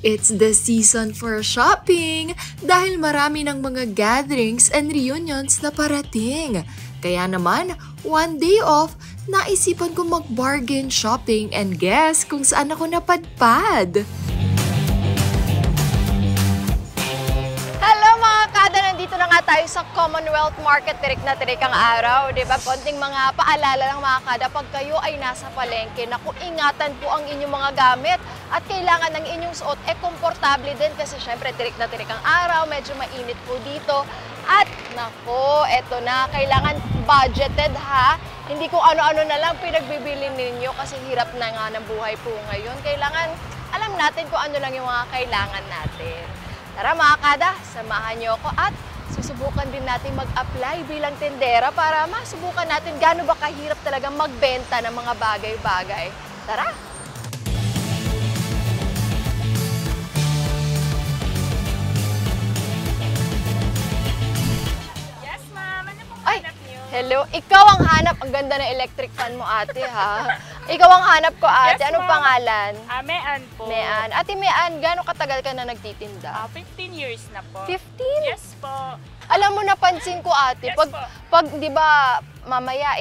It's the season for shopping dahil marami ng mga gatherings and reunions na parating. Kaya naman, one day off, naisipan ko mag-bargain shopping and guess kung saan ako napadpad. Nandito na nga tayo sa Commonwealth Market, tirik na tirik ang araw, di ba? Konting mga paalala lang mga kada, pag kayo ay nasa palengke, naku, ingatan po ang inyong mga gamit at kailangan ng inyong suot, komportable din kasi syempre tirik na tirik ang araw, medyo mainit po dito. At naku, eto na, kailangan budgeted ha. Hindi kung ano-ano na lang pinagbibili ninyo kasi hirap na nga ng buhay po ngayon. Kailangan alam natin kung ano lang yung mga kailangan natin. Tara mga kada, samahan niyo ako at susubukan din natin mag-apply bilang tendera para masubukan natin gaano ba kahirap talaga magbenta ng mga bagay-bagay. Tara! Yes, ma'am. Ano pong Ay, hanap niyo? hello. Ikaw ang hanap. Ang ganda ng electric fan mo, ate, ha? Ikaw ang hanap ko, ate. Yes, Anong ma'am. pangalan? Mean po. Mean. Ate Mean, gaano katagal ka na nagtitinda? 15 years na po. 15? Yes po. Alam mo, napansin ko, ate, Yes, pag di ba, mamaya,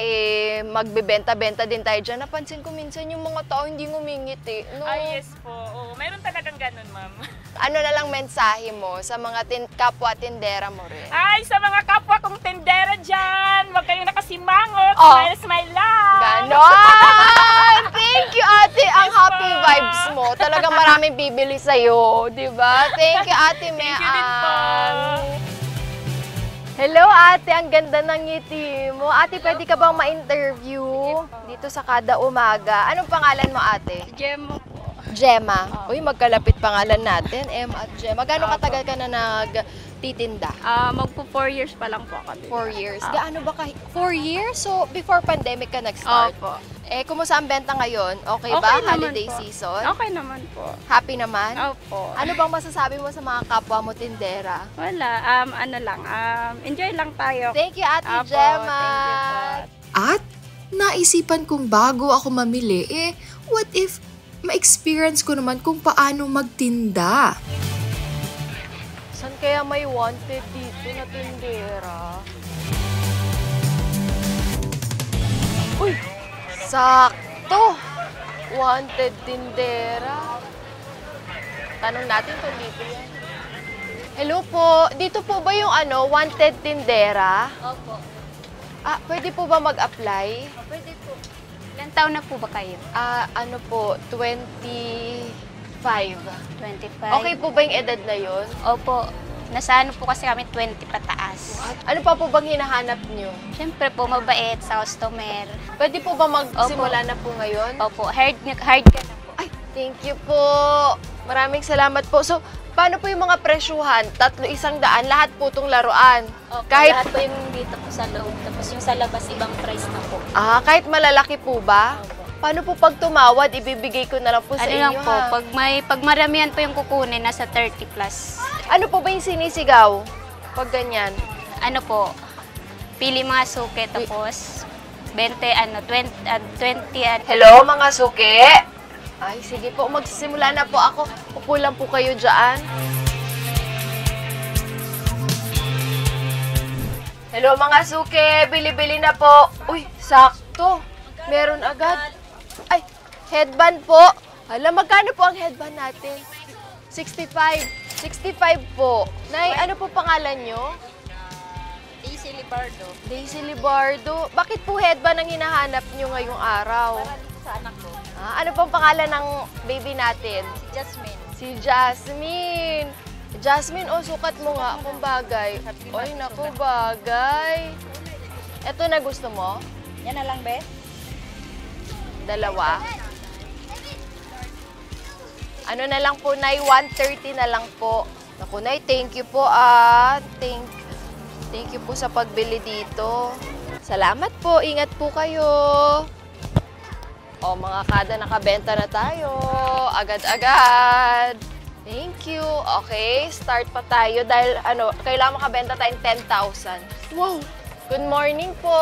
magbebenta-benta din tayo dyan, napansin ko minsan yung mga tao hindi ngumingiti. No? Ay, yes po. Oo, mayroon talagang ganun, ma'am. Ano na lang mensahe mo sa mga kapwa tindera mo rin? Ay, sa mga kapwa kong tendera dyan, huwag kayong nakasimangot. Oh. Smile, smile lang. Ganon! Thank you, ate. Ang Yes, happy po. vibes mo. Talagang maraming bibili sa'yo, di ba? Thank you, ate Mean. Thank you din po. Hello, ate. Ang ganda ng ngiti mo. Ate, pwede ka bang ma-interview dito sa Kada Umaga? Anong pangalan mo, ate? Gem po. Gemma. Uy, magkalapit pangalan natin. M at Gemma. Gaano katagal ka na nagtitinda? Magpo 4 years pa lang po ako. 4 years. Gaano ba 4 years? So, before pandemic ka nag-start? Opo. Kumusta ang benta ngayon? Okay ba? Okay naman Holiday po. season? Okay naman po. Happy naman? Opo. Ano bang masasabi mo sa mga kapwa mo tindera? Wala. Ano lang. Enjoy lang tayo. Thank you, Ate Opo, Gemma. thank you po. At naisipan kong bago ako mamili, what if ma-experience ko naman kung paano magtinda? Saan kaya may wanted dito na tindera? Uy! Sakto! Wanted tindera. Tanong natin kung dito yan. Hello po. Dito po ba yung wanted tindera? Opo. Pwede po ba mag-apply? Pwede po. Ilan taon na po ba kayo? Ano po, 25. 25. Okay po ba yung edad na yun? Opo. Nasa ano po kasi kami 20 pataas. Ano pa po bang hinahanap nyo? Siyempre po, mabait sa customer. Pwede po ba magsimula na po ngayon? Opo, hard ka na po. Ay, thank you po. Maraming salamat po. So, paano po yung mga presyuhan? 300, lahat po itong laruan. Opo, Kahit, lahat po yung dito po sa loob. Tapos yung sa labas, ibang price na po. kahit malalaki po ba? Opo. Paano po pag tumawad, ibibigay ko na lang po sa Ano inyo, lang po, ha? pag maramihan po yung kukunin, nasa 30 plus. Ano po ba yung sinisigaw? Pag ganyan. Ano po, pili mga suke, tapos 20, 20, Hello, mga suki? Ay, sige po. Magsisimula na po ako. Upo lang po kayo dyan. Hello, mga suki. Bili-bili na po. Uy, sakto. Meron agad. Ay, headband po. Alam, magkano po ang headband natin? 65. 65 po. Nay, ano po pangalan nyo? Daisy Libardo. Daisy Libardo. Bakit po headband ang hinahanap nyo ngayong araw? Sa anak ko, Ano pong pangalan ng baby natin? si Jasmine. Si Jasmine. Jasmine, sukat mo nga kung bagay. Ay, naku, bagay. Ito na gusto mo? Yan na lang, be? Dalawa. Ano na lang po, Nay? 130 na lang po. Naku, Nay, thank you po, Thank you po sa pagbili dito. Salamat po. Ingat po kayo. Mga kada, nakabenta na tayo. Agad-agad. Thank you. Okay, start pa tayo dahil kailangan makabenta tayong 10,000. Wow! Good morning po.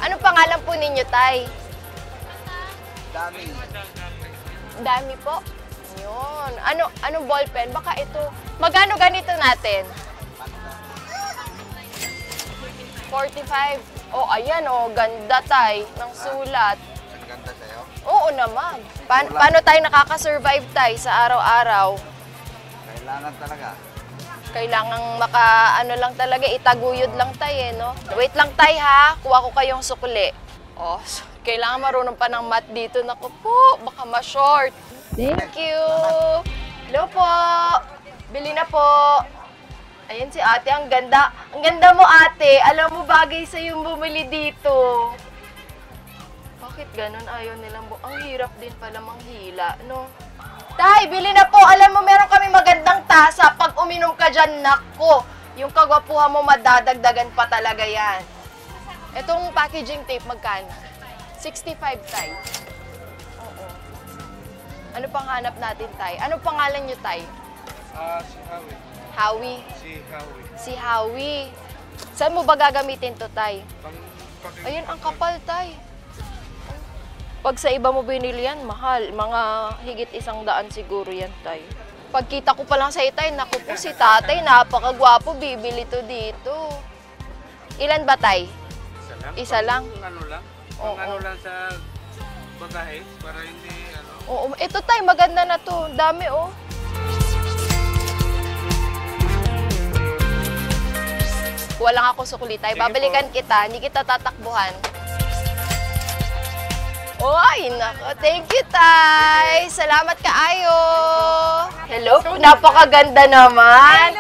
Ano pangalan po ninyo, Tay? Dami. Dami po? Ayun. Anong ballpen? Baka ito. Magkano ganito natin? 45. Oh, ayan oh. Ganda tay ng sulat. Ang ganda sa'yo. Oo naman. Paano tayo nakaka-survive tay sa araw-araw? Kailangan talaga. Kailangan ano lang talaga, itaguyod lang tayo no? Wait lang tay ha, kuha ko kayong sukli. Oh, kailangan marunong pa ng math dito. Naku po, baka ma-short. Thank you. Hello po. Bili na po. Ayan si ate, ang ganda. Ang ganda mo ate. Alam mo, bagay sa yung bumili dito. Bakit ganun? Ayaw nilang ang hirap din pala manghila, no? Tay, bili na po. Alam mo, meron kami magandang tasa. Pag uminom ka dyan, nako, yung kagwapuhan mo madadagdagan pa talaga yan. Itong packaging tape, magkano? 65, tay. Oo. Ano pang hanap natin, tay? Ano pangalan nyo, tay? Si Howie. Howie? Si Howie. Si Howie. Saan mo ba gagamitin to, tay? Pang Ayun, ang kapal, tay. Pag sa iba mo binili yan, mahal. Mga higit 100 siguro yan, tay. Pagkita ko pa lang sa itay, naku po si tatay, napakagwapo, bibili to dito. Ilan ba, tay? Isa lang? Ano lang? Oo. Ano lang sa bagahe para hindi ano. Oo, ito tay, maganda na to. Dami, oh. Kuha lang ako sukli, tay. Sige Babalikan kita, hindi kita tatakbuhan. Oy, nako. Thank you, tay. Salamat kaayo. Hello, napakaganda naman.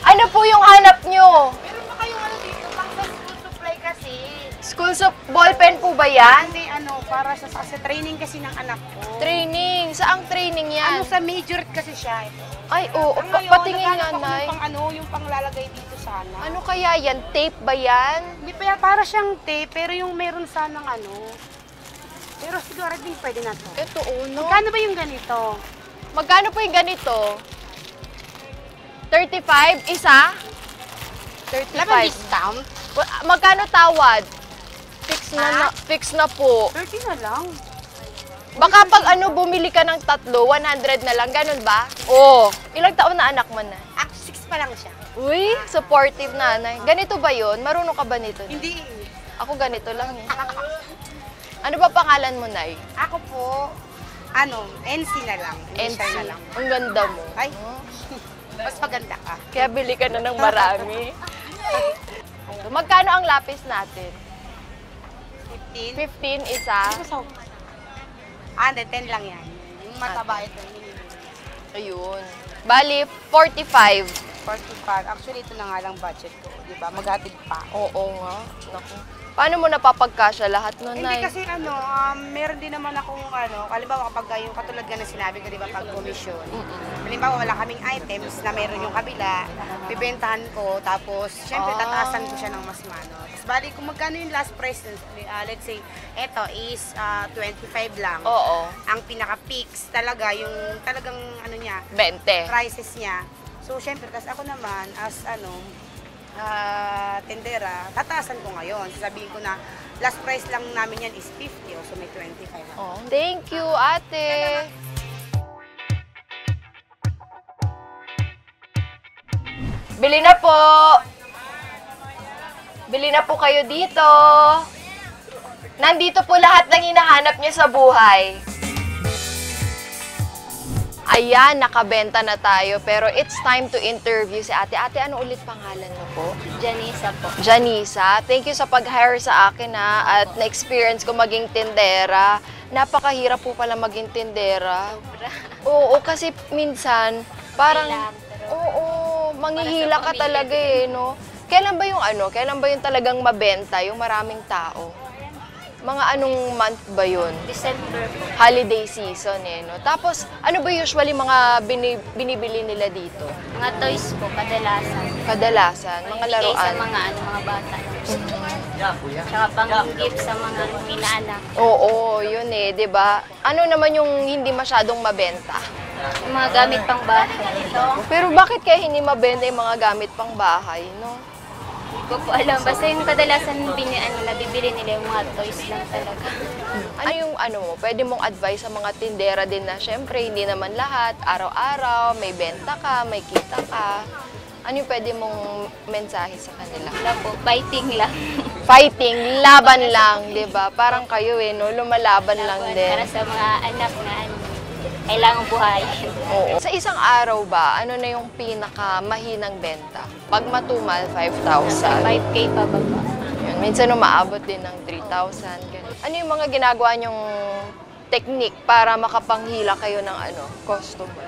Ano po yung hanap nyo? Meron pa kayong ano dito, pang sa school supply kasi. School ballpen po ba yan? Kasi ano, para sa training kasi ng anak ko. Training. Saang training yan? Ano sa major kasi siya ito. Ay, oo. Ang ngayon, Patingin nga, naghanap ako nay. ng pang ano, yung panglalagay dito sana. Ano kaya yan? Tape ba yan? Hindi pa yan, para siyang tape, pero yung meron sanang ano. Pero siguro din pwede na to. Ito, no? Magkano ba yung ganito? Magkano po yung ganito? 35? Isa? 35. Wala bang discount? Magkano tawad? Fix na po. 30 na lang. Baka pag ano, bumili ka ng 3, 100 na lang. Ganun ba? Oo. Ilang taon na anak mo na? Ako 6 pa lang siya. Uy, supportive nanay. Ganito ba yun? Marunong ka ba nito? Hindi. Ako ganito lang eh. Ano ba pangalan mo, Nay? Ako po, ano, NC na lang. Initial na lang. Ang ganda mo. Ay, mas maganda ka. Kaya bili ka na ng marami. Magkano ang lapis natin? 15. 15 isa. Hindi, 10 lang yan. Yung mataba ito. Ayun. Bali, 45. 45. Actually, ito na nga lang budget ko. Di ba? Maghatid pa. Oo nga. Naku. Paano mo napapagkasya lahat nun, Hindi Nay? kasi ano, meron din naman akong ano, halimbawa kapag yung katulad nga na sinabi ko, di ba, pag commission. Halimbawa, wala kaming items na meron yung kabila, bibentahan ko, tapos, syempre, tataasan ko siya ng mas mano. Tapos, bali, kung magkano yung last price, let's say, eto is 25 lang. Oo. Ang pinaka-fix talaga, yung talagang ano niya, 20. prices niya. So, syempre, tas ako naman, as ano, tendera, tataasan ko ngayon. Sasabihin ko na, last price lang namin yan is 50, so may 25 ako. Oh, thank you, ate. Bili na po. Bili na po kayo dito. Nandito po lahat ng hinahanap niyo sa buhay. Ayan, nakabenta na tayo. Pero it's time to interview si ate. Ate, ano ulit pangalan mo po? Janisa po. Janisa, thank you sa pag-hire sa akin ha. At na-experience ko maging tindera. Napakahirap po pala maging tindera. Oo, kasi minsan, parang, oo, manghihila ka talaga eh, no? Kailan ba yung ano? Kailan ba yung talagang mabenta, yung maraming tao? Mga anong month ba yun? December po. Holiday season eh, no? Tapos, ano ba usually mga binibili nila dito? Mga toys po, kadalasan. Kadalasan, mga Bigay laruan. sa mga bata. Tsaka pang gift sa mga inaanak. Oo, yun eh, 'di ba? Ano naman yung hindi masyadong mabenta? Yung mga gamit pang bahay. Pero bakit kaya hindi mabenta yung mga gamit pang bahay, no? Hindi ko po alam. Basta yung kadalasan nabibili nila yung mga toys lang talaga. Ano yung pwede mong advice sa mga tindera din na syempre hindi naman lahat, araw-araw, may benta ka, may kita ka. Ano yung pwede mong mensahe sa kanila? Wala po, fighting lang. Fighting, laban lang, di ba? Parang kayo no? Lumalaban lang din. Para sa mga anak na kailangang buhayin. Oo. Sa isang araw ba, ano na yung pinaka-mahinang benta? Pag matumal, 5,000. 5K pa ba ba? Yun. Minsan umaabot din ng 3,000. Ganun. Ano yung mga ginagawa nyong technique para makapanghila kayo ng customer?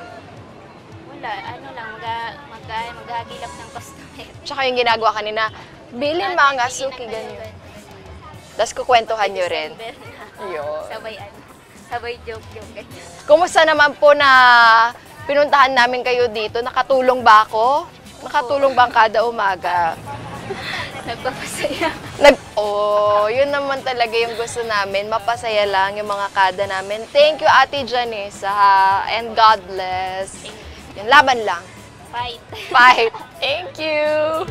Wala, maghahagilap ng customer. Tsaka yung ginagawa kanina, bilin mga suki, ganyan. Tapos kukwentuhan nyo rin. Yun. Sabay joke, ganyan. Kumusta naman po na pinuntahan namin kayo dito? Nakatulong ba ako? Nakatulong ba ang kada umaga? Nagpapasaya. Yun naman talaga yung gusto namin. Mapasaya lang yung mga kada namin. Thank you, Ate Janessa, and God bless. Yung laban lang. Fight. Fight. Thank you.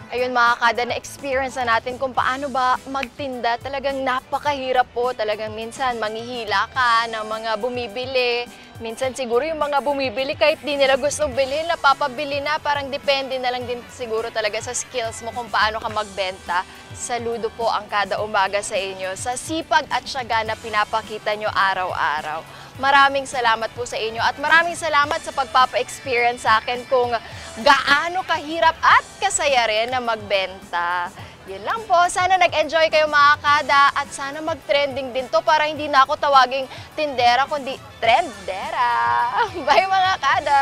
Ayun mga kada, na-experience na natin kung paano ba magtinda. Talagang napakahirap po. Talagang minsan manghihila ka ng mga bumibili. Minsan siguro yung mga bumibili kahit di nila gustong bilhin, napapabili na. Parang depende na lang din siguro talaga sa skills mo kung paano ka magbenta. Saludo po ang kada umaga sa inyo sa sipag at tiyaga na pinapakita nyo araw-araw. Maraming salamat po sa inyo at maraming salamat sa pagpapa-experience sa akin kung gaano kahirap at kasaya rin na magbenta. Yun lang po. Sana nag-enjoy kayo mga kada at sana mag-trending din to para hindi na ako tawaging tindera kundi trendera. Bye mga kada!